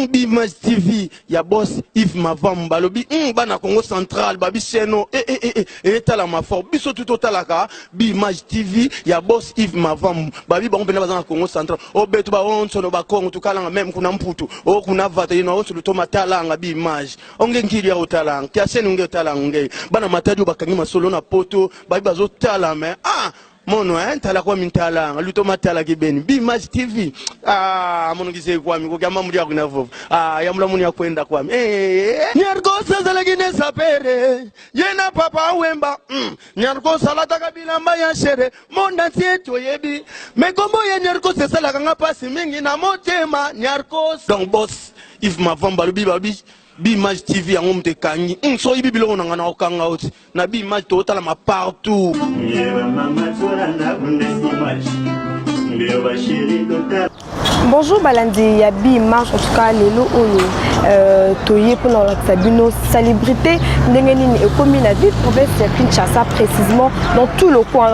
Bimage TV, ya boss Yves Mavamba lobi bana Congo Central babi seno tala ma fort biso tout talaka Bimage TV ya boss Yves Mavamba babi ba mpena bazana Congo Central o betu ba onso no ba Congo tukala même kuna mputu o kuna vata ina onso lutoma talanga Bimage onge ngiri ya utalanga tia seno nge talanga bana mataju bakangi masolo na poto babi bazo tala me mono tala kwa mintala luto matala kibeni Bimage TV mono kise kwa mi ko kama muri akuna vovo ya mula muni akwenda kwa mi nyargosa zalagine sapere yena papa wemba nyargosa lata kabila mbaya shere monda tieto yebi megombo ye nyargosa sala kanga pasi mingi na motema nyargosa donc boss Yves Mavamba lobi babi Bimage TV yango mtekangi so yibi biloko nanga na okanga oti na Bimage to tala ma partout Bonjour Balandi, ya Bimage en tout cas lelo oyo toye pour la sabino célébrité ndengeni et comme la ville province de Kinshasa précisément dans tout le coin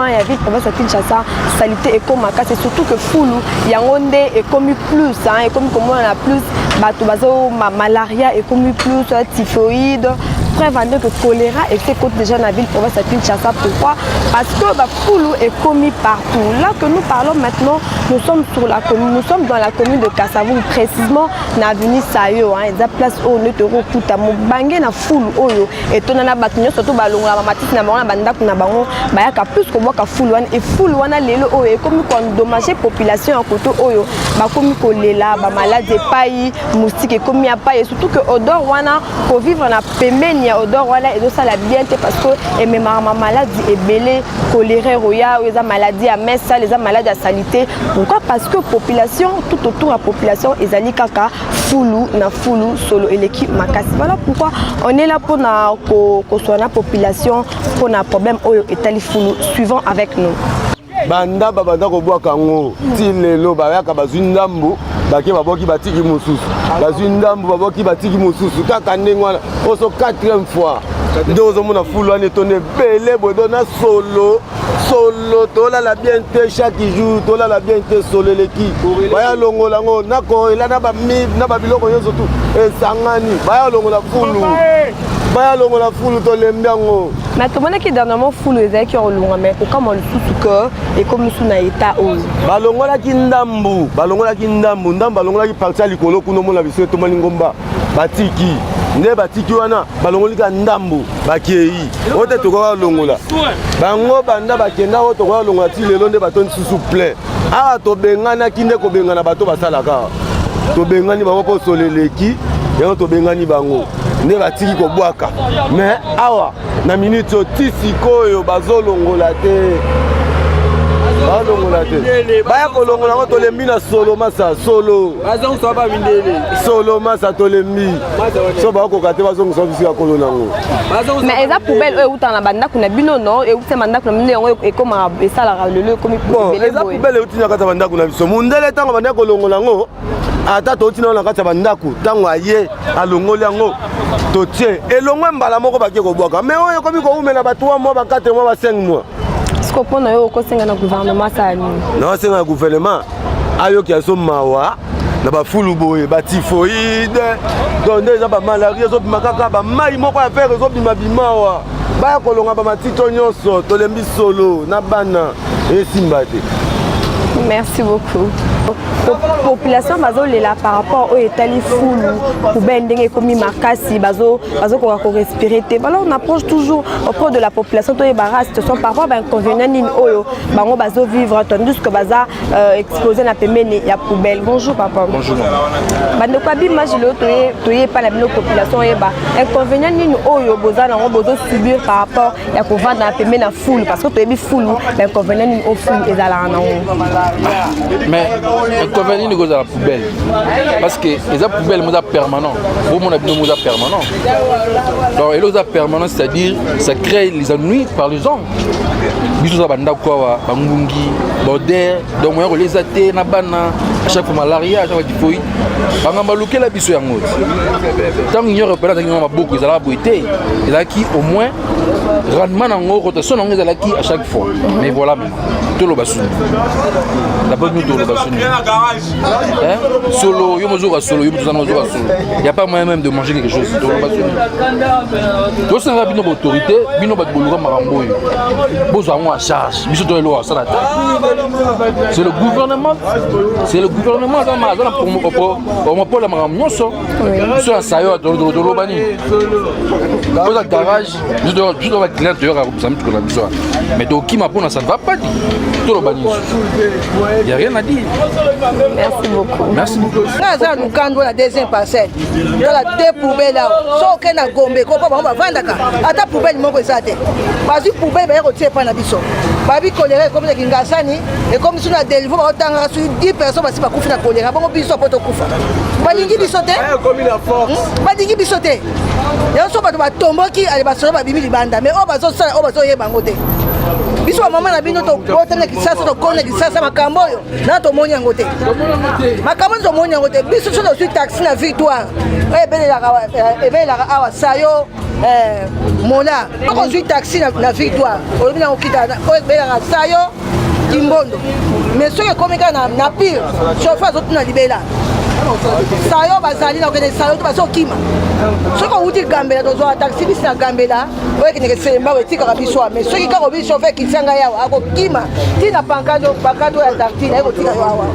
il y a ville province de Kinshasa salité et comme c'est surtout que Fulu yangonde et comme plus et comme on a plus bato bazo malaria et comme plus typhoïde prévenir que choléra et c'est côté déjà la ville province de Kinshasa. Pourquoi? Parce que Fulu est commis partout. Là que nous parlons maintenant, nous sommes dans la commune de Kassavou, précisément dans l'avenue Sayo, la place où nous avons Kuta Mubangé na Fulu Oyo et on a battu surtout balonga mamatisi na bango banda kuna bango bayaka plus que boka Fulu et Fulu wana lelo oyo comme qu'on endommager population en côté oyo ba comme kolela ba malade payi moustique comme ya payi surtout que odor wana ko vivre na pembeni ya odor wana et ça la bien parce que et même ma maladie est belé choléra roya ou les maladies à messa les maladies à salité. Pourquoi? Parce que population tout autour de la population ezali kaka Fulu na Fulu solo et l'équipe makasi. Voilà pourquoi on est là pour na ko soit la population pour na problème oyo etali Fulu suivant avec nous. Banda babanda ko bwa kango tilelo bayaka bazundambu baki baboki batiki mususu bazundambu baboki batiki mususu kaka ndengwana oso 4e fois ndozo mona Fulu ane tonne belé bodo na solo tola la bien te chaque jour tola la bien te solo leki baya longola ngo nako ela na ba biloko yozo tu esangani baya longola Fulu baya longola Fulu to lembiango. Mais tout le monde qui dernièrement Fulu ezaki qui olunga mais comment le sous-cœur et comme nous na état o balongola ki ndambu balongola ki parti likolo kuno mona biso to malingomba batiki ne batiki wana balongoli ka ndambu bakei ote tokoka longola bango banda bakenda o tokoka longola ti lelo nde bato nsusu plein awa tobengana kinde kobengana bato basalaka tobengani bango po soleleki yango tobengani bango nde batiki kobwaka mais awa na minute otisi koyo bazolongola te baya kolongola ngo tolembi na solo masa solo masa tolembi so bakoka te bazongisa bisika kolo nango mais eza poubelle oyo euta na bandako na bino no euta bandako na bino yango ekoma esalaka lelo ekomi poubelle eza poubelle euti na kati ya bandako na biso mundele ntango bandako kolongola ngo ata toti na kati ya bandako ntango aye alongoli yango totie elongwe mbala moko bakie kobwaka mais oyo ekomi koumela ba 3 mois ba 4 mois ba 5 mois. Qu'on a eu au conseil de gouvernement ça non c'est un gouvernement ayo qui a son mawa na ba Fulu boye ba typhoïde donc déjà ba malaria zo bimakaka ba mai moko ya faire zo bimabimawa ba kolonga ba matito nyonso tolembi solo na bana et simbate. Merci beaucoup. Population bazo lela par rapport au Italie Fulu pour ben ndenge komi makasi bazo ko respirer te. Voilà on approche toujours auprès de la population to yebara situation parfois ba inconvénient ni oyo bango bazo vivre tandis que baza exposer na pembeni ya poubelle. Bonjour papa. Bonjour. Bande ko Bimage lo toye pas la population yeba inconvénient ni oyo boza na bozo subir par rapport ya ko vendre na pembeni na Fulu parce que to yebi Fulu l'inconvénient ni au Fulu ezala na mais inconvénient ni goza la poubelle parce que les poubelles sont permanent pour mon abîme permanent donc et les permanent c'est-à-dire ça crée les ennuis par les gens biso banda kwa bangungi border donc on les até na bana à chaque fois malaria à chaque fois typhoïde bangamba lokela biso yango tant il y aura pas dans beaucoup ils allaient boiter et là qui au moins rendement nango rotation nango ezalaki à chaque fois. Mais voilà maintenant. Tout le bassin. D'abord nous tout le bassin. Solo, yo mozo solo, yo mozo solo. Il y a pas moyen même de manger quelque chose. Tout le bassin. Tout ça va bino autorité, bino ba boluga marambo yo. Bozo à charge. Biso to lo ça la tête. C'est le gouvernement. C'est le gouvernement dans ma zone pour la marambo nyonso. Biso à sayo to lo bani. Dans le garage, je dois client te yora ça me que la biso. Mais donc qui m'a pour ça ne va pas dire. Tout le bani. Il y a rien à dire. Merci beaucoup. Merci beaucoup. Là nous quand la deuxième parcelle. Dans la deux poubelles là. So que na gombe ko pa ba vandaka. Ata poubelle moko ezate. Bazi poubelle ba ko tie pa na biso. Babi choléra comme les kingasani et comme si on a délivré autant sur 10 personnes parce que ba kufa na choléra. Bon biso poto kufa. Balingi bisote. Balingi bisote. Ya so ba tomboki ale ba so ba bimi libanda mais o ba so yeba ngote. Biso mama na bino to botana kisasa to kona kisasa makambo yo na to monya ngote. Makambo to monya ngote. Biso so to taxi na victoire. Ebela awa sayo mona. Ko zo taxi na victoire. O bina okita ko ebela sayo kimbondo. Mais ce que comme na pire, chauffeur zo na libela. Sayo bazali na okene sayo to baso kima. Ce qu'on vous dit Gambela dans un taxi bis na Gambela, ouais que c'est mba wetika kabiso mais ce qui ka obi chauffeur qui tsanga yawa ako kima tina pankado bakato ya taxi na ko tika yawa.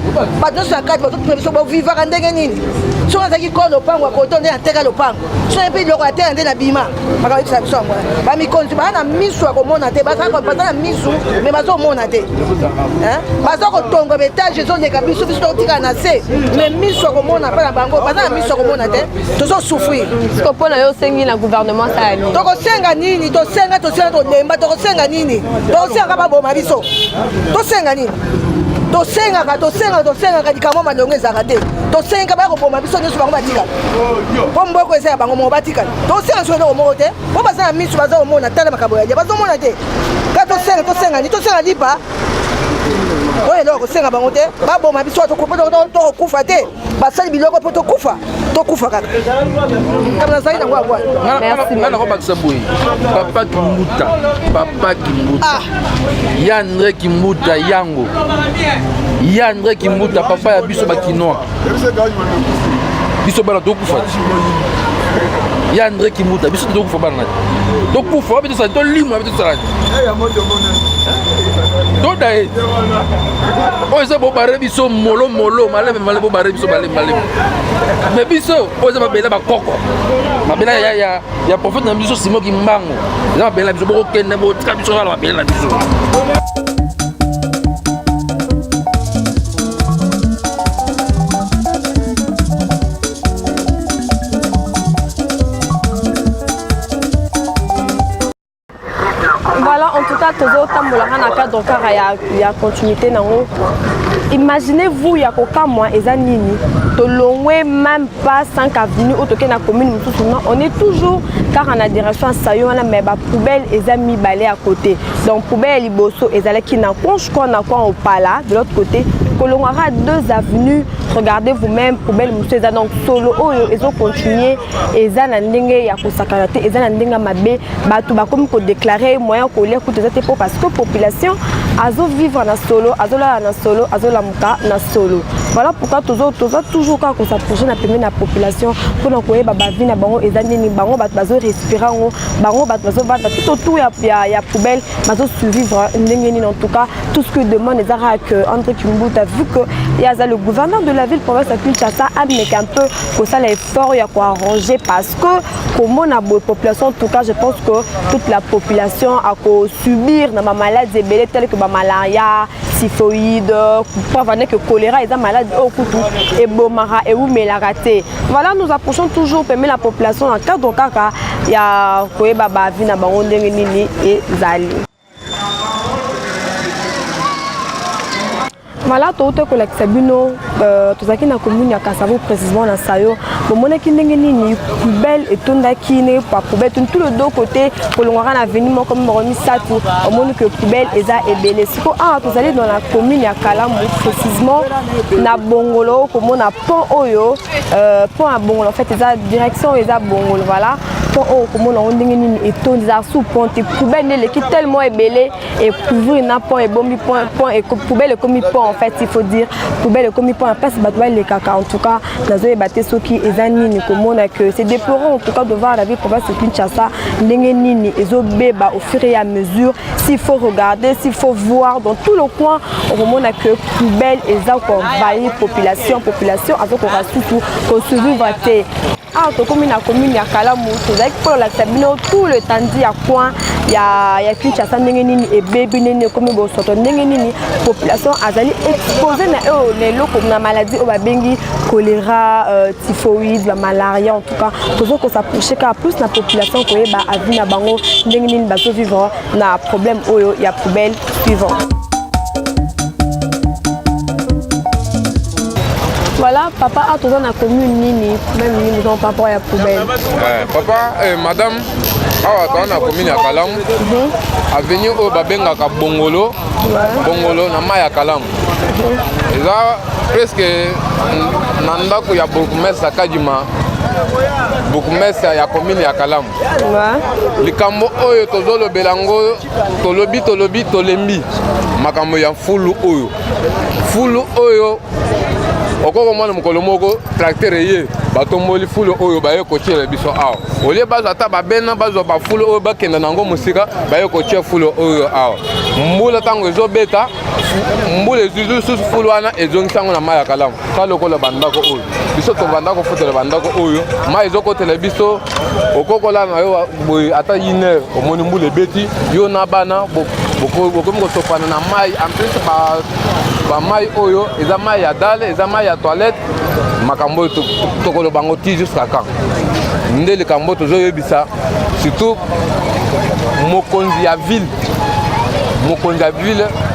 Ba do sa kati ba to previso ba vivre ndenge nini. So on zaki ko lo pango ko to na teka lo pango. So epi lo ko atende na bima. Ba ka bitsa biso ngwa. Ba mi konti ba na misu ko mona te ba ka ko na misu mais ba zo mona te. Hein? Ba zo ko tongo betage zo ne kabiso biso to tika na se mais misu ko mona pa na bango ba na misu ko mona te. To zo souffrir. Parce que pour le sengi na gouvernement ça ali. To ko senga nini to senga to lemba to ko senga nini. To senga ba boma biso. To senga nini. To senga ka dikamo malongo ezaka te. To senga ba ko boma biso nyoso bango batika. Po mboko esa bango mo batika. To senga so no mo te. Po ba sa misu ba za mo na tala makabo ya. Ba zo mo na te. Ka to senga ni to senga lipa. Oye loko senga bango te. Ba boma biso to ko to kufa te. Ba sali biloko po to kufa kaka. Kama zaidi na ngwa. Merci. Nana ko bakisa boy. Papa Kimbuta. Yandre Kimbuta yango. Yandre Kimbuta papa ya biso bakinoa. Biso bana to kufa. Yandre Kimbuta biso to kufa bana. To kufa biso sa to limo biso sa. Toda e. O eza bo bare biso molo malebe bo bare biso malebe. Mais biso o eza mabela ba koko. Mabela ya prophète na biso Simon Kimbango. Eza mabela biso bo kende bo tika biso la mabela biso. Voilà, en tout cas, toujours tambolaka na cadre car il y a continuité nango. Imaginez-vous ya koka moi ezanini to longwe même pas 5 avenue autoké na commune mususu non, on est toujours car en a direction sayo na mais ba poubelle ezami balé à côté. Donc poubelle liboso ezalaki na conche ko na kwa opala de l'autre côté. Kolongara 2 avenues, regardez vous-même poubelle mususu eza donc solo oyo ezo continuer eza na ndenge ya kosakana te eza na ndenge mabe batu ba comme ko déclarer moyen ko lia kutu te parce que population azo vivre na solo azola na solo azola muka na solo. Voilà pourquoi toujours quand on s'approche na pembe na population pour na koyeba ba vie na bango eza nini bango bat bazo respirer ngo bango bat bazo vanda tout autour ya poubelle bazo survivre ndenge nini en tout cas tout ce que demande ezara que André Kimbuta vu que il y a le gouverneur de la ville province de Kinshasa admet un peu que ça l'effort il y a quoi arranger parce que comme on a beaucoup de population en tout cas je pense que toute la population a qu'à subir dans ma maladie telle que ma malaria typhoïde pour avoir que choléra et malade au couteau et bomara et ou raté. Voilà nous approchons toujours permet la population en cas de kaka il y a quoi baba vie na bango ndenge nini et zali. Voilà, tout le monde qui bino, tout ça qui na commune ya Kasavo précisément na Sayo, bon mon qui n'engage ni poubelle et tout na qui n'est pas poubelle tout le deux côtés pour l'ongara na venir moi comme remis ça tout, au moins que poubelle et ça est belle. Si quoi ah tout allez dans la commune ya Kalambo précisément na Bongolo comme on a pont oyo, pont à Bongolo en fait ça direction et ça Bongolo voilà. pont au komona ondenge nini etonza sous pont et poubelle qui tellement est belé et couvrir na pont et bombi pont et poubelle comme pont en fait il faut dire poubelle comme pont passe batwa les caca en tout cas nazo ebaté soki ezani ni komona que c'est déplorant en tout cas de voir la vie province de Kinshasa ndenge nini ezo beba au fur et à mesure s'il faut regarder s'il faut voir dans tout le coin on komona que poubelle eza ko envahir population avec ko surtout ko survivre té ah to commune ya Kalamu tozaki pour la sabino tout le temps dit à coin ya Kinshasa ndenge nini et bébé nene comme bo soto ndenge nini population azali exposée na lelo comme na maladie au babengi choléra typhoïde la malaria en tout cas tozo ko s'approcher ka plus na population ko yeba avi na bango ndenge nini bazo vivre na problème oyo ya poubelle suivant. Voilà, papa a toujours dans la commune Nini, même nous avons papa à la poubelle. Papa et madame, dans la commune à Kalam, a venu au Babenga Bongolo, Bongolo, na Maya Kalam. Et là, presque, Nandako ya beaucoup de à Kadima, beaucoup de à la commune à Kalam. Les Kambo Oyo, Tozolo Belango, Tolobi, Tolembi, Makambo ya Fulu Oyo. Fulu Oyo. Okoko mwana mukolo moko tracteur ye batomboli fulu oyo baye kotiela biso awa olie bazo ata babena bazo ba fulu oyo bakenda nango musika baye kotia fulu oyo awa mbula tango ezobeta mbula ezuzu susu fulu wana ezongisango na maya Kalamu ka lokola bandako oyo biso to bandako fotela bandako oyo ma ezokotela biso okoko la na yo boy ata yine omoni mbula ebeti yo na bana bokomi kosopana na mai en plus ba mai oyo eza mai ya dale eza mai ya toilette makambo tokolo bango ti jusqu'à quand ndele kambo tozoyebisa surtout mokonzi ya ville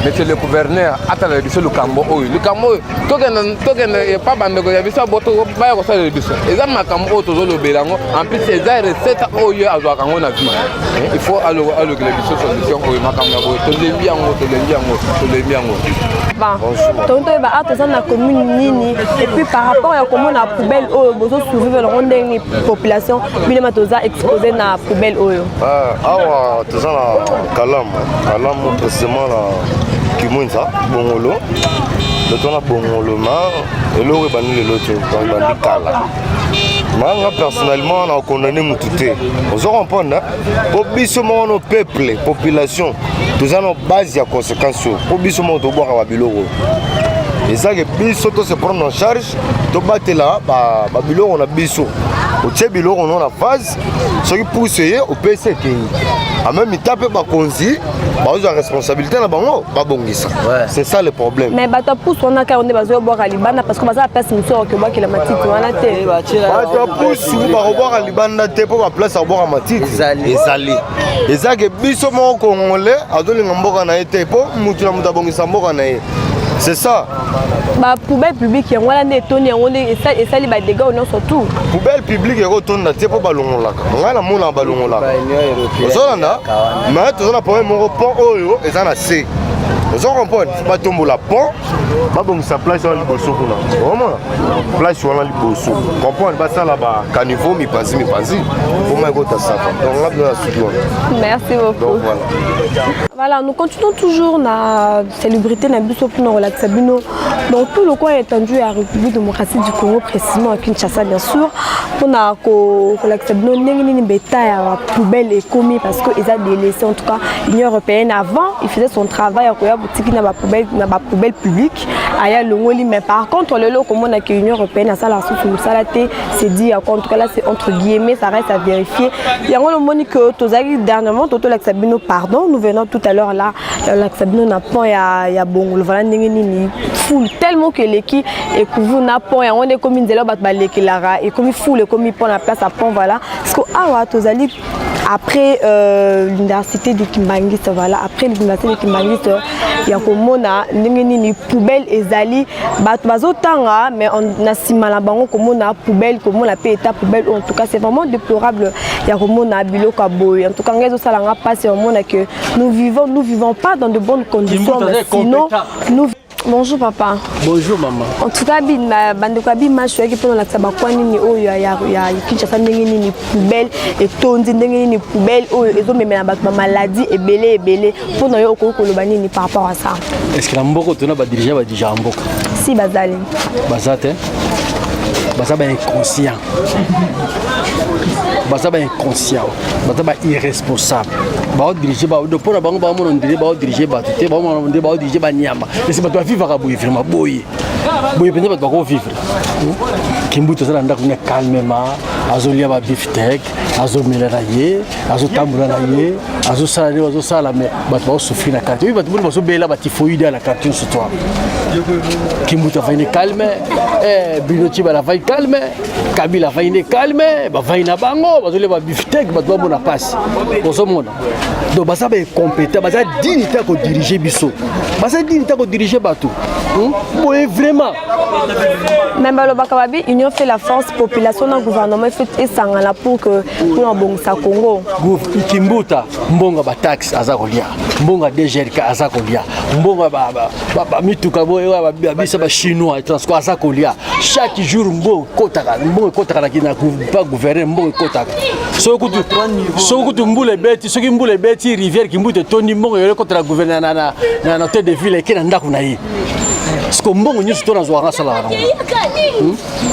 monsieur le gouverneur atala biso lukambo oyo tokende pas bandeko ya biso boto baya kosala biso eza makambo oyo tozolobelango en plus eza recette oyo azwaka ngo na vie il faut alokela biso solution oyo makambo ya boyo tolembi yango tonto eba atoza na commune nini et puis par rapport ya komona poubelle oyo bozo survivre longo ndenge population bilema toza exposé na poubelle oyo awa toza na Kalamu précisément na Kimunza Bongolo le temps na Bongolo ma eloko ebani lelo te bandi kala manga personnellement na condamné mututé ozo comprendre po biso mo no peuple population toza na base ya conséquence po biso mo to boka ba biloko ezake biso to se prendre en charge to batela ba biloko na biso otie biloko non na phase soki pousser au PC ki en même temps pe ba konzi ba ozo responsabilité na bango ba bongisa c'est ça le problème mais bato pousse on a ka on bazo boka libanda parce que baza place muso ke boka la matiti wana te bato pousse ba boka libanda te po ba place a boka matiti ezali ezake biso mo congolais azolinga mboka na ete po mutu na muta bongisa mboka na ye. C'est ça. Bah poubelle publique on a des tonnes on est et ça les dégâts on surtout. Poubelle publique et retourne na tepo balongola. On a la moula balongola. Ozolanda mais tout ça problème mon pont oyo et ça na C. Vous comprenez pas tomber la pont ba bon ça place dans le bosso kuna. Vraiment. Place sur le bosso. Comprendre pas ça là-bas caniveau mi panzi. Comment go ta ça. Donc là dans la studio. Merci beaucoup. Donc voilà. Voilà, nous continuons toujours la célébrité na biso pour nous relaxer bino dans tout le coin étendu à la République démocratique du Congo précisément à Kinshasa bien sûr pour na ko relaxer bino ndenge nini beta ya poubelle et commis parce que ils a délaissé en tout cas l'Union européenne avant il faisait son travail à koya boutique na ba poubelle publique aya longoli mais par contre le lot comme on a que l'Union européenne a ça la sous salaté c'est dit en tout cas là c'est entre guillemets ça reste à vérifier il y a le monique tozaki dernièrement toto relaxer bino pardon nous venons tout à l'heure là l'accès na pont ya Bongolo voilà ndenge nini full tellement que l'équipe et couvre na pont on est comme une zélo bat baleki lara et comme full et comme pont la place à pont voilà parce que awa tozali après l'université de Kimbangiste voilà après l'université de Kimbangiste ya komona ndenge nini poubelle ezali bat bazotanga mais on a simala bango komona poubelle komona pe état poubelle en tout cas c'est vraiment déplorable ya komona biloko boy en tout cas ngezo salanga passe au monde que nous vivons pas dans de bonnes conditions mais sinon nous Bonjour papa. Bonjour maman. En tout cas, bande quoi match qui pendant la tabakwa nini oyo ya Kinshasa ndenge nini poubelle et tondi ndenge nini poubelle oyo ezo memela bato ba maladie ebele pendant yo ko loba nini par rapport à ça. Est-ce que la mboko tona ba diriger ba déjà mboko? Si bazali. Bazate. Bazaba inconscient. Bazaba inconscient. Bazaba irresponsable. Ba diriger ba de pour bango ba mon diriger ba diriger ba tout ba mon ba diriger ba nyama. Et c'est ba toi vivre ka boye vraiment boye. Boye penza ba ko vivre. Kimbuto sala ndako ne calmement, azolia ba beefsteak, azomela ye, azotambula na ye, azosala ne azosala mais ba to souffrir na carte. Oui ba to ba so bela ba typhoïde à la carte sur toi. Kimbuto va ne calme, Binochi ba la va calme, Kabila va ne calme, ba va na bango, ba zolia ba beefsteak, ba to bona passe. Pour ce monde. Donc ba ça ba compétent, ba ça dignité ko diriger biso. Ba ça dignité ko diriger bateau. Boye vraiment. Même le Bakababi, Union fait la force, population dans le gouvernement fait et ça là pour que pour un bon ça Congo. Kimbuta, mbonga ba taxe azakolia, mbonga DGRK azakolia, mbonga ba mituka boye ba bisa ba chinois transport azakolia. Chaque jour mbonga kotaka na kina pas gouverner mbonga kotaka. Sokutu mbule beti, soki mbule beti rivière Kimbuta toni mbonga yole kotaka gouverner na hôtel de ville qui na ndako na yi. Parce que mbongo nyusu to na zwa sala.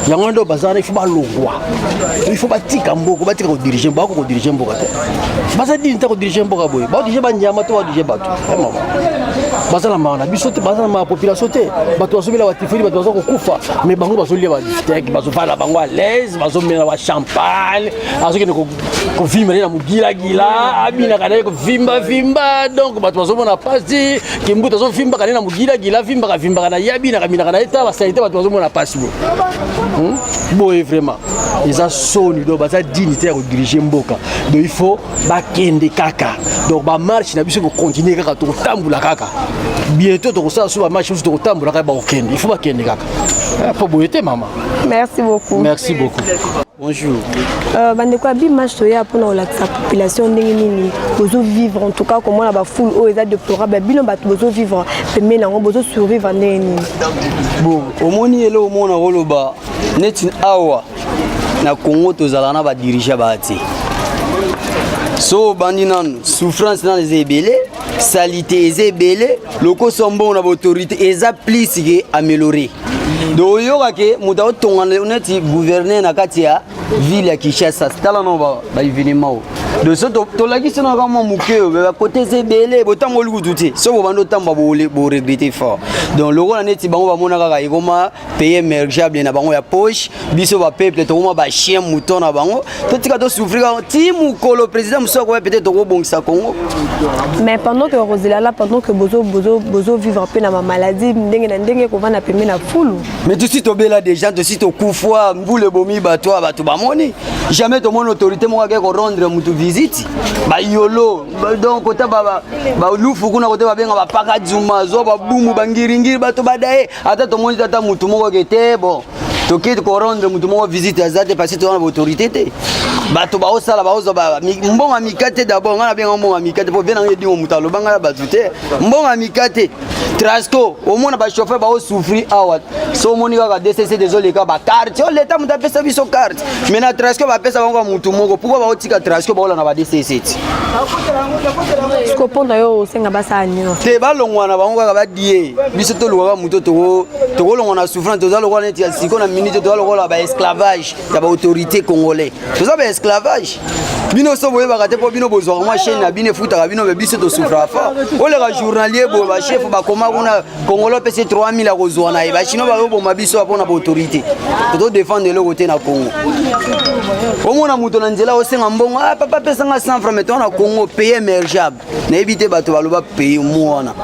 Yango ndo bazara il faut ba longwa. Il faut batika mboko, batika ko diriger mboko ko diriger mboko te. Bazadi nta ko diriger mboko boye. Ba diriger ba nyama to ba diriger bato. Maman. Bazala maana biso te bazala ma population te. Bato basomela ba tifuli bato bazo ko kufa. Mais bango bazolia ba steak, bazo fala bango à l'aise, bazomela ba champagne, azoke ko vimba na mugila gila, abina kana ko vimba donc bato bazomona pasi, kimbuta zo vimba kana na mugila gila vimba kana yabina kamina kana eta ba saite bato bazomona pasi. Boye vraiment ils ont sonné donc baza dignité à diriger mboka donc il faut ba kende kaka donc ba marche na biso ko continuer kaka to tambula kaka bientôt to ça sur ba marche to tambula kaka ba kende il faut ba kende kaka pas boyete maman. Merci beaucoup. Merci beaucoup. Bonjour. Bande quoi bi match toya pour la population ndenge nini bozo vivre en tout cas comment la ba foule au état déplorable bino ba bozo vivre mais na bozo survivre ndenge nini. Bon omoni ele omona roloba neti awa na Congo tozala na ba diriger ba ti. So bandi nanu souffrance na les ebele, salité les ebele, loko sombo na autorité eza plus que améliorer. Do yoka ke muta tongana neti gouverner na kati ya ville ya Kinshasa tala no ba événement. De ce to la qui sona kama mukeo ba côté ebele botango lukututi. So bo bando tamba bo regretter fort. Donc le rôle neti bango ba mona kaka ikoma pays émergeable na bango ya poche, biso ba peuple to koma ba chien mouton na bango. To tika to souffrir ti mukolo président muso ko peut-être to bongisa Congo. Mais pendant que Rosela là pendant que bozo vivre un peu na maladie ndenge ko vana pemé na foule. Mais tu si tobela des gens, tu si to kufwa mbule bomi batwa batu bamoni. Jamais to mon autorité mo ka ko rendre mutu visite. Ba yolo donc kota ba lufu kuna kote ba benga ba paka zuma zo ba bumu bangiringiri batu badaye ata to moni tata mutu moko kete bon. Toki ko rendre mutu moko visite azate parce que to na autorité te. Bato ba osala ba ozo ba mbonga mikate d'abord ngana benga mbonga mikate po bena ngedi mutu alobanga la batu te. Mbonga mikate Trasco, au moins ba chauffeur ba souffrir awa. So moni ka DCC désolé ka ba carte, o l'état muta pesa biso carte. Mais na Trasco ba pesa bango mutu moko. Pourquoi ba otika Trasco ba ola na ba DCC? Sko ponda yo senga basa nyo. Te ba longwa na bango ka ba die. Biso to longwa mutu to longwa na souffrance to za longwa neti ya siko na minute to longwa ba esclavage ya ba autorité congolais. To za ba esclavage. Bino so boye ba kate po bino bozwa ma chaîne na bino futa bino be biso to souffra fort. O le ka journalier bo ba chef ba koma kuna Congolo pese 3000 a kozwa na ba chino ba bo mabiso apona ba autorité. To défendre le côté na Congo. Au mona muto na nzela o senga mbongo papa pesa nga 100 francs mettons na Congo pays émergeable. Na éviter bato ba loba pays moana.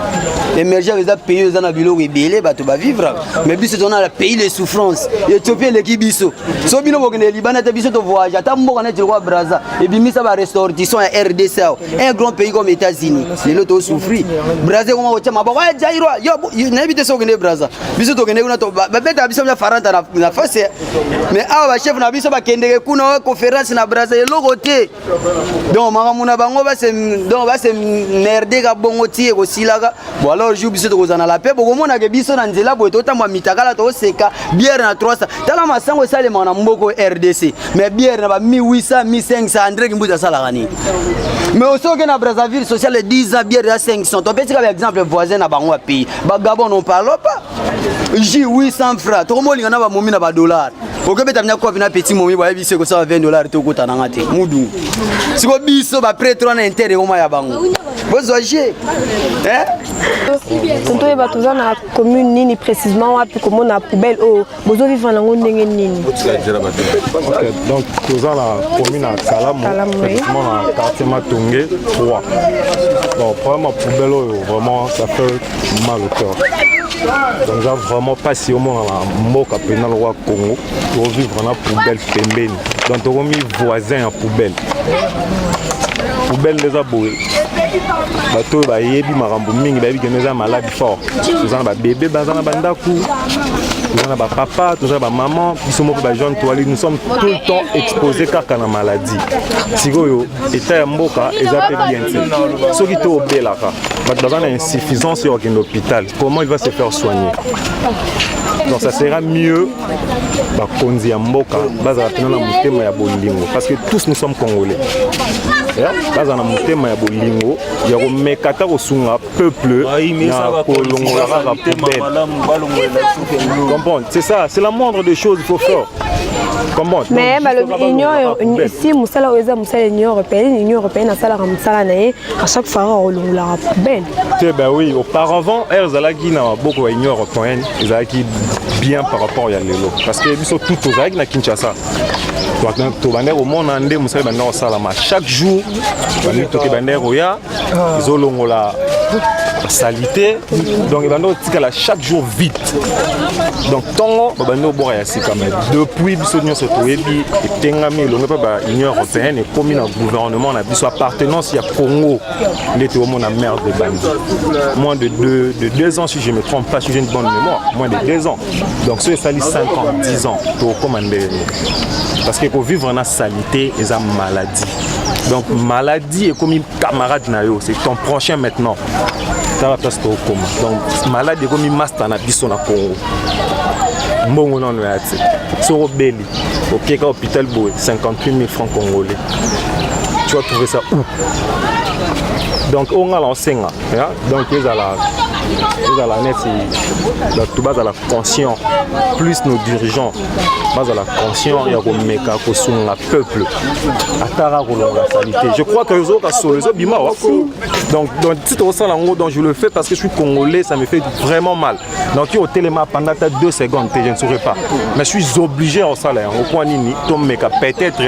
Émergeable za pays za na biloko ebele bato ba vivre. Mais biso to na la pays les souffrances. Éthiopie le kibiso. So bino bo kene Liban ta biso to voyage ata mboka na tiko Brazza. bimisa ba ressortissant ya RDC un grand pays comme États-Unis lelo to souffrir Brazil comment ocha maboko ya Jairo yo n'habite so kene Brazza biso to kene kuna to ba beta biso ya faranta na face mais awa ba chef na biso ba kendeke kuna conférence na Brazza yo côté donc makamuna bango ba se merde ka bongo tie ko silaka bon alors jour biso to kozana la paix boko mona ke biso na nzela boye to tamba mitakala to seka bière na 300 tala masango sale mana mboko RDC mais bière na ba 1800 1500 André Kimbuta sala gani mais aussi que na Brazzaville social 10 ans bière à 500 to petit comme exemple voisin na bango pays ba Gabon on parle pas J 800 francs to mo lingana ba momi na ba dollars oke beta mnya ko na petit momi ba biso ko ça $20 to kota na ngate mudu siko biso ba prêtre na intérêt o ma ya bango bozo J tonto eba toza na commune nini précisément wapi comment na poubelle o bozo vivre na ngo ndenge nini donc toza na commune à Kalamu précisément na quartier Matongé 3 bon problème à poubelle vraiment ça fait mal au cœur donc j'ai vraiment pas si au moins la mboka pénal roi Congo pour vivre na poubelle pembeni donc to mis voisin en poubelle les aboués bato ba yebi makambo mingi ba yebi que nous malade fort nous avons ba bébé bazana bandaku nous avons ba papa nous avons ba maman ils sont ba jeune toile nous sommes tout le temps exposés car na maladie sikoyo état ya mboka ezape bien ceux qui to obelaka ba bazana insuffisance sur l'hôpital comment il va se faire soigner donc ça sera mieux ba konzi ya mboka bazala tena na mutema ya bolingo parce que tous nous sommes congolais bazana mutema ya bolingo ya ko mekata ko sunga peuple na kolongola ka poubelle comprendre c'est ça c'est la moindre des choses il faut faire comment mais l'union ici musala oza musala l'union européenne na sala musala na à chaque fois on longola la poubelle ben oui auparavant erzalaki na beaucoup l'union européenne ezalaki bien par rapport à lelo parce que biso tout ozalaki na Kinshasa to bander au monde ande musala bander salama chaque jour bani to ke bander oya zolongola salité donc bander tikala chaque jour vite donc tongo bander bora ya sika mais depuis biso nyonso toyebi etengami longo pa ba union européenne et comme na gouvernement na biso appartenance ya Congo ndete au monde merde de bandi moins de 2 ans si je me trompe pas si j'ai une bonne mémoire moins de 2 ans donc c'est ça 5 ans 10 ans to commander parce que pour vivre en salité et en maladie donc maladie est comme une camarade nayo c'est ton prochain maintenant ça va passer au coma donc maladie est comme une master na biso na Congo mbongo non yati soro beli OK ka hôpital boy 58 000 francs congolais tu vas trouver ça où donc on a l'enseignant donc ils à la net c'est tout bas à la conscient plus nos dirigeants bas à la conscient ya ko meka ko sunga peuple atara ko la salité je crois que les autres bima donc titre ça lango donc je le fais parce que je suis congolais ça me fait vraiment mal donc au téléma pendant 2 secondes je ne saurais pas mais je suis obligé au salaire au point nini to meka peut-être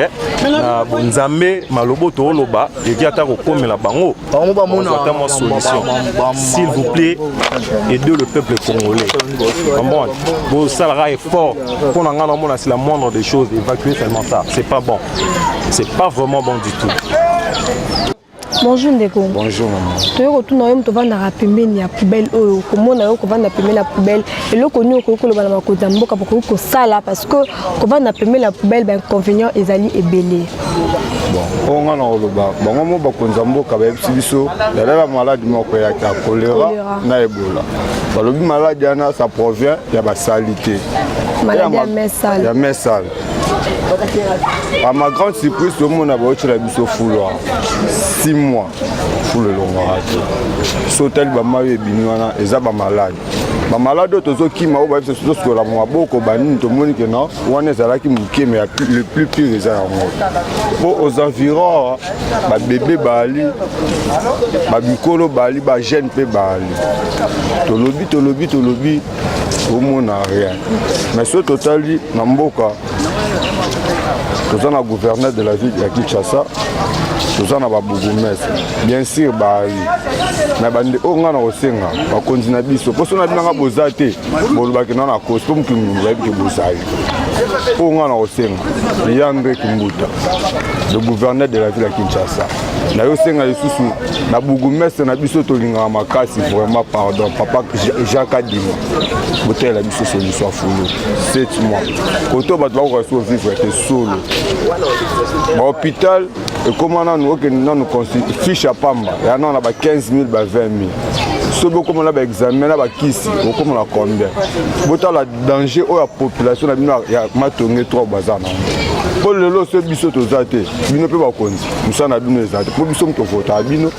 na bonzambe malobo to loba et qui atara ko komela bango mon solution s'il vous plaît aidez le peuple congolais bon vos salariés est fort pour c'est la moindre des choses évacuer seulement ça c'est pas bon c'est pas vraiment bon du tout. Bonjour Ndeko. Bonjour maman. Tu retournes au to vanda pembeni ya poubelle oyo komona yo ko vanda pembeni la poubelle et le connu ko ko bana ko zamboka pour ko sala parce que ko vanda pembeni la poubelle ben inconvénient ezali ebelé. Bon, on a oloba. Bon mo ba ko zamboka ba biso ya la maladie moko ya choléra na Ebola. Balobi maladie na ça provient ya ba salité. Maladie ya mesale. Ya mesale. À ma grande surprise, tout le monde a voté la biso fouloir. 6 mois, pour le long raté. Sautel bamayo et binouana, et ça malade. Ma malade, tous ceux qui m'ont fait ce que la moi beaucoup banni, tout le monde qui non, on est là qui mouquet, mais le plus pire est à moi. Aux environs, ma bébé Bali, ma bicolo Bali, ma jeune pe Bali. Tolobi, au monde n'a rien. Mais ce total, Namboka. Nous sommes le gouverneur de la ville de Kinshasa, nous sommes le bourgmestre. Bien sûr, mais on a aussi un continent biso. Parce qu'on a bien abosate, bon le bac na cause comme que nous avons que bosai. On a aussi un Yandre Kimbuta. le gouverneur de la ville à Kinshasa. Nayosenga lisusu na bourgmestre na biso tolinga makasi vraiment pardon papa Jacques Adima. Botel la biso solution fulu 7 mois. Koto ba doit vivre était solo. Hôpital et comment nous que nous fiche à Pamba. Et on a 15 000 20 000. Ce beaucoup on a examen là kisi comme on a combien. Botel la danger ou la population ya matongé trop bazar. Pour le lot ce biso tozate bino pe ba konzi musana bino ezate pour biso mto vota bino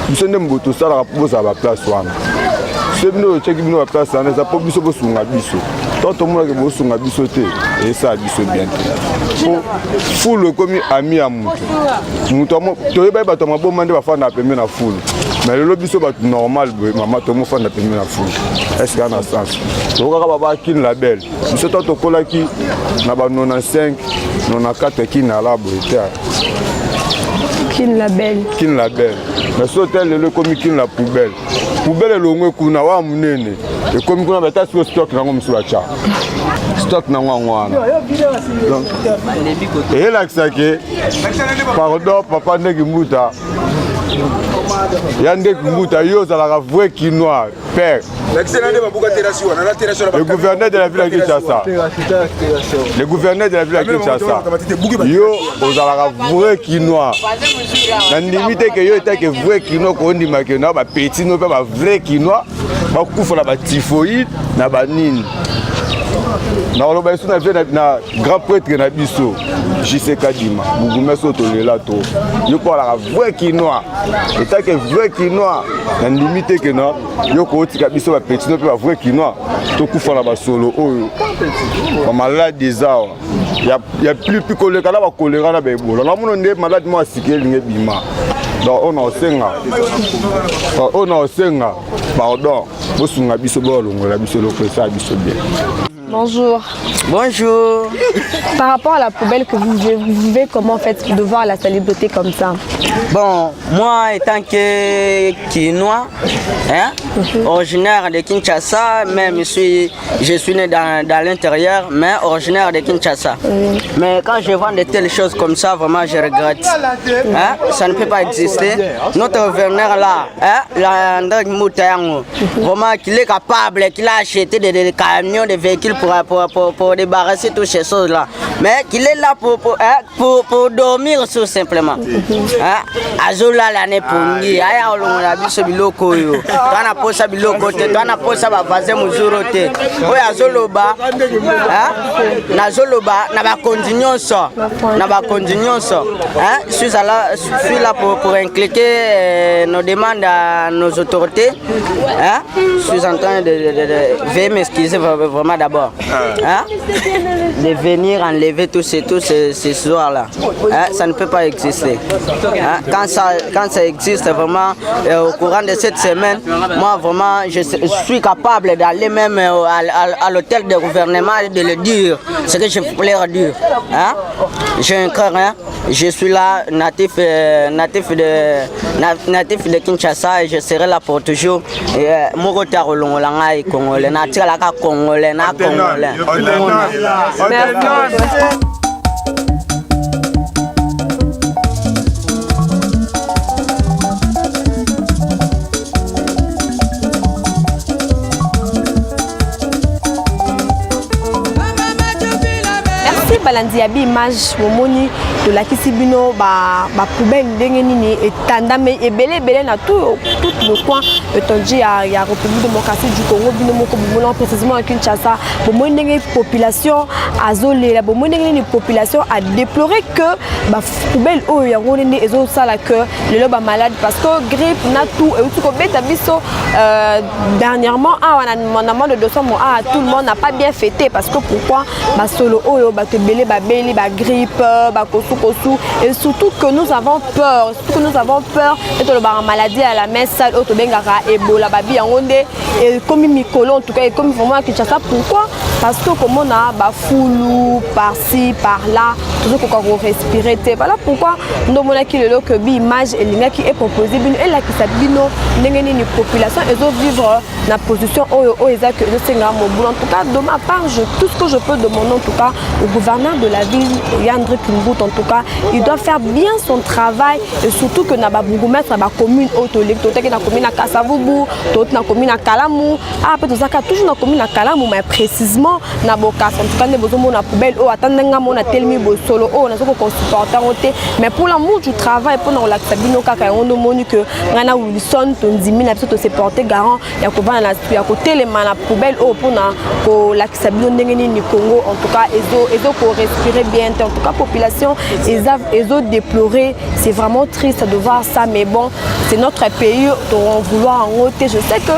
biso ndem boto sala poza ba place wana ce bino cheki bino ba place wana za pour biso bosunga biso toto mona ke bosunga biso te et ça biso bien pour full comme ami à mutu amo to ba to maboma nde ba fana pembe na full mais le lot biso ba normal mama to mo fana pembe na full est-ce qu'il y a un sens to ka ba kin la belle biso toto kolaki na ba 95 94 qui n'a la beauté. Kin la belle. Kin la belle. Mais ce hôtel le comme kin la poubelle. Poubelle le ngwe kuna wa munene. Et comme kuna bata sur stock na ngomu suacha. Stock na ngwana. Donc et là que ça que pardon papa ndeki muta. Yande muta yo za la vrai quinois père. Le gouverneur de la ville de Kinshasa. Le gouverneur de la ville de Kinshasa. Yo, vous avez un vrai quinois. La limite que yo était que vrai quinois qu'on dit que na ba petit no pas vrai quinois, ba kufa la ba typhoïde na ba nini. Na oloba iso na grand prêtre na biso JC Kadima bourgmestre tolela to yo pour la vrai quinois et que vrai quinois na limite que non yo ko tika biso ba petit no pe ba vrai quinois to kufa la ba solo oyo ba malade des awa ya plus choléra la ba choléra na ba ebola na mono nde malade mo asikeli nge bima donc on a osenga pardon bosunga biso bo longola biso lo pesa biso bien. Bonjour. Bonjour. Par rapport à la poubelle que vous vivez, comment faites-vous de voir la salubrité comme ça? Bon, moi étant que Quinois, originaire de Kinshasa, même je suis né dans l'intérieur, mais originaire de Kinshasa. Mais quand je vois de telles choses comme ça, vraiment je regrette. Ça ne peut pas exister. Notre gouverneur là, André Moutayango, vraiment qu'il est capable, qu'il a acheté des camions, des véhicules pour débarrasser toutes ces choses-là. Mais qu'il est là pour dormir tout simplement. Azola l'année pour lui, aya olongola biso biloko yo. Twana posa biloko te, twana posa ba vaser muzuro te. Oya azoloba, nazoloba na ba continuation, Je suis là pour impliquer nos demandes à nos autorités. Je suis en train de veuillez m'excuser vraiment d'abord. De venir enlever tous ces soirs-là. Ça ne peut pas exister. Quand ça existe vraiment, au courant de cette semaine, moi vraiment, je suis capable d'aller même à l'hôtel de gouvernement et de le dire, ce que je voulais dire. J'ai un cœur, je suis là, natif de Kinshasa et je serai là pour toujours. Morota Rolongolanga Congolais, natif la Congolais, na Congolais. Balandi abi image momoni de la kisibino ba poubelle ndenge nini etandame ebele na tout le coin étendu à République démocratique du Congo bino moko bomona précisément à Kinshasa bomoni ndenge population azolela bomoni ndenge population a déploré que ba poubelle oyo yango ndenge ezo sala que le loba malade parce que grippe na tout et tout ko beta biso dernièrement on a de 200 mois tout le monde n'a pas bien fêté parce que pourquoi ba solo oyo ba belé ba grippe ba kosu et surtout que nous avons peur de la maladie à la messe sale auto bengara Ebola babi yango nde et comme Mikolo en tout cas et comme vraiment Kinshasa pourquoi parce que comme on a foulou par-ci par-là toujours qu'on respirer. Voilà pourquoi nous avons que l'image qui est proposée et là qui s'habille une population et vivre dans la position où ils ont que en tout cas de ma part tout ce que je peux demander en tout cas au gouverneur de la ville Yandri Kumbout en tout cas il doit faire bien son travail et surtout que na ba bourgmestre na commune autolecto que na commune à Kasavubu d'autres na commune à Kalamou peut toujours na commune à Kalamou mais précisément na bokas en tout cas ne besoin na poubelle ou attendre na telmi bo solo on a ce qu'on supporte mais pour l'amour du travail pour nous la sabino kaka on demande que ngana Wilson ton 10 000 absolument se porter garant ya ko va na ya côté les mana poubelle au pour na ko la sabino ndengeni ni Congo en tout cas ezo ko respirer bien en tout cas population ezo déplorer c'est vraiment triste de voir ça mais bon c'est notre pays dont vouloir en ôter je sais que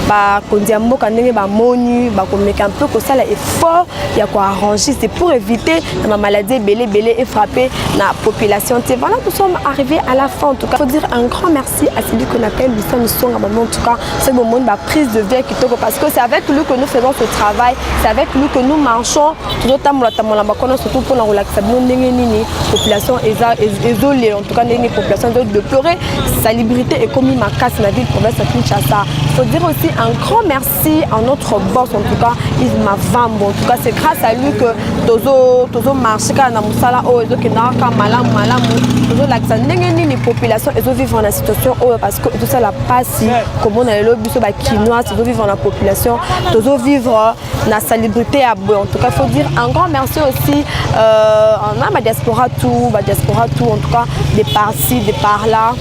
ba kondiambo kandenge ba monu ba ko mettre un peu que ça l'effort il y a quoi arranger c'est pour éviter la maladie belé et frapper la population. Voilà, nous sommes arrivés à la fin. En tout cas, il faut dire un grand merci à celui qu'on appelle Lucien Song. En tout cas, c'est le moment de la prise de vie parce que c'est avec lui que nous faisons ce travail, c'est avec lui que nous marchons. Surtout pour la relaxation de population isolée, en tout cas, les populations de pleurer. Sa liberté est comme ma casse dans la ville province de Kinshasa. Il faut dire aussi un grand merci à notre boss, en tout cas, Yves Mavambo. En tout cas, c'est grâce à lui que Tozo marché na musala o ezo kinaka malamu tozo lakisa ndenge nini population ezo vivre dans la situation parce que tout ça la passe comme on a le biso ba kinois tozo vivre dans la population tozo vivre na salubrité à bout en tout cas faut dire un grand merci aussi on a ma diaspora tout en tout cas des par-ci des par-là.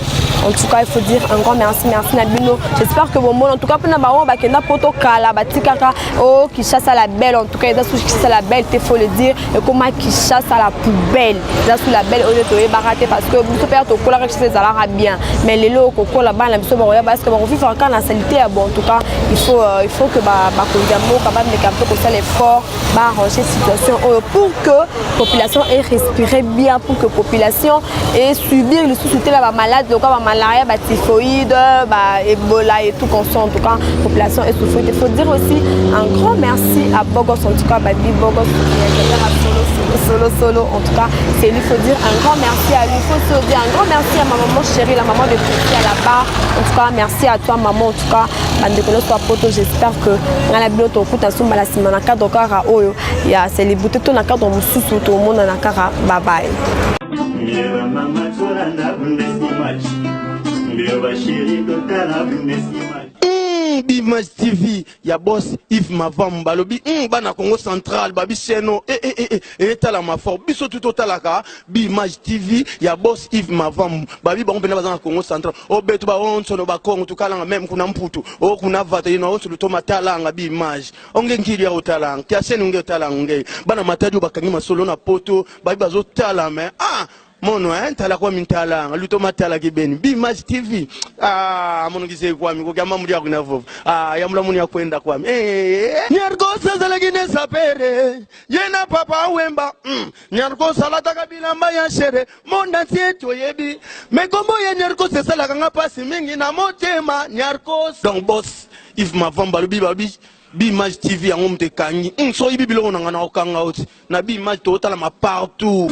En tout cas, il faut dire un grand merci Nabino. J'espère que vos mots, en tout cas, pour nous, bakena poto kala, batikaka, oh qui chasse à la belle. En tout cas, ils ont qui chasse à la belle, il faut le dire. Et comment qui chasse à la poubelle. Ils ont sous la belle, on est baraté parce que vous pouvez être au cola chez les alara bien. Mais les lots au cola là-bas, la mission parce que on vit encore la saleté. Bon, en tout cas, il faut que Kondiambo capable de capter comme ça l'effort, arranger situation pour que la population ait respiré bien, pour que la population ait subi le sous-souté la malade, malaria, typhoïde, Ebola et tout qu'on sent en tout cas population est souffrante. Il faut dire aussi un grand merci à Bogos en tout cas Babi Bogos solo en tout cas c'est lui. Il faut dire un grand merci à lui. Il faut se dire un grand merci à ma maman chérie, la maman de Priscilla à la barre. En tout cas merci à toi maman en tout cas bandekolo soit poto. J'espère que dans la bibliothèque au kuta sumba la simana cadre kara oyo ya célébrité tout na cadre mususu tout le monde na kara bye bye. Bimage TV, ya boss Yves Mavambo balobi bana Congo central babi cheno etala mafor biso tout totalaka Bimage TV ya boss Yves Mavambo babi ba mpena bazana Congo central o betu ba onso no ba Congo tukala même kuna mputu o kuna vata ino onso lutoma talanga Bimage onge ngiri ya otalanga tia cheno nge otalanga nge bana matadi bakangi masolo na poto babi bazo tala mais mono tala kwa mintala luto matala kibeni Bimage TV mono kise kwa mi ko kama muri akuna vovo ya mula muni akwenda kwa mi nyargosa zalagine sapere yena papa wemba nyargosa lata kabila mbaya shere monda tieto yebi mekombo ye nyargosa sala kanga pasi mingi na motema nyargosa donc boss Yves Mavambo babi Bimage TV yango mtekangi so yibi biloko nanga na okanga oti na Bimage to tala ma partout.